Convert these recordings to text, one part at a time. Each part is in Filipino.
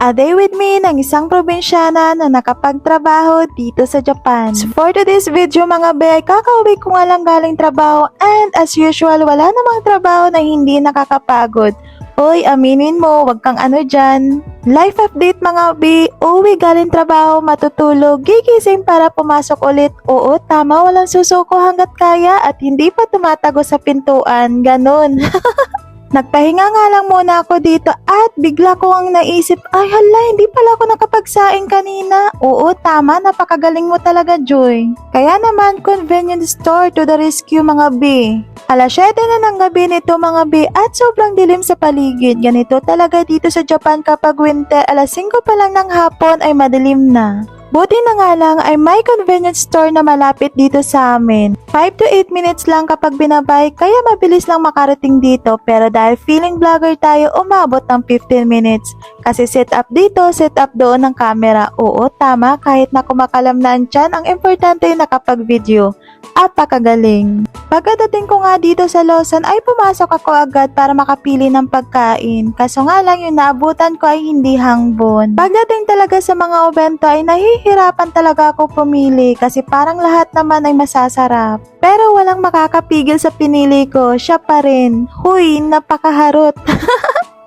A day with me ng isang probinsyana na nakapagtrabaho dito sa Japan. So for today's video mga be, kakauwi ko nga lang galing trabaho and as usual wala namang trabaho na hindi nakakapagod. Hoy, aminin mo, wag kang ano dyan. Life update mga be, uwi galing trabaho, matutulog, gigising para pumasok ulit. Oo, tama, walang susuko hanggat kaya at hindi pa tumatago sa pintuan, ganun. Nagpahinga nga lang muna ako dito at bigla ko ang naisip, ay hala, hindi pala ako nakapagsaing kanina. Oo, tama, napakagaling mo talaga, Joy. Kaya naman, convenience store to the rescue mga B. Alas 7 na ng gabi nito mga B at sobrang dilim sa paligid. Ganito talaga dito sa Japan kapag winter, alas 5 pa lang ng hapon ay madilim na. Buti na nga lang ay may convenience store na malapit dito sa amin. 5 to 8 minutes lang kapag binabay kaya mabilis lang makarating dito pero dahil feeling vlogger tayo umabot ng 15 minutes. Kasi set up dito, set up doon ng camera. Oo, tama, kahit na kumakalam na ang tiyan, ang importante nakapag-video. Apakagaling. Pagkadating ko nga dito sa Lawson ay pumasok ako agad para makapili ng pagkain. Kaso nga lang yung naabutan ko ay hindi hangbon. Pagdating talaga sa mga obento ay nahihirapan talaga ako pumili kasi parang lahat naman ay masasarap. Pero walang makakapigil sa pinili ko, siya pa rin. Huy, napakaharot.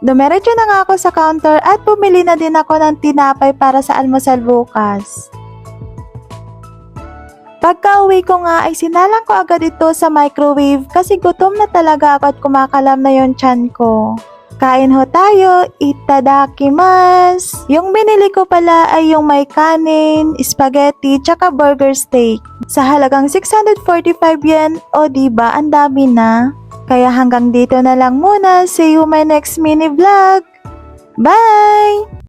Dumiretso na nga ako sa counter at bumili na din ako ng tinapay para sa almusal bukas. Pagka-uwi ko nga ay sinalang ko agad ito sa microwave kasi gutom na talaga ako at kumakalam na yung tiyan ko. Kain ho tayo, itadakimasu! Yung binili ko pala ay yung may kanin, spaghetti, tsaka burger steak. Sa halagang 645 yen, o diba ang dami na? Kaya hanggang dito na lang muna, see you my next mini vlog! Bye!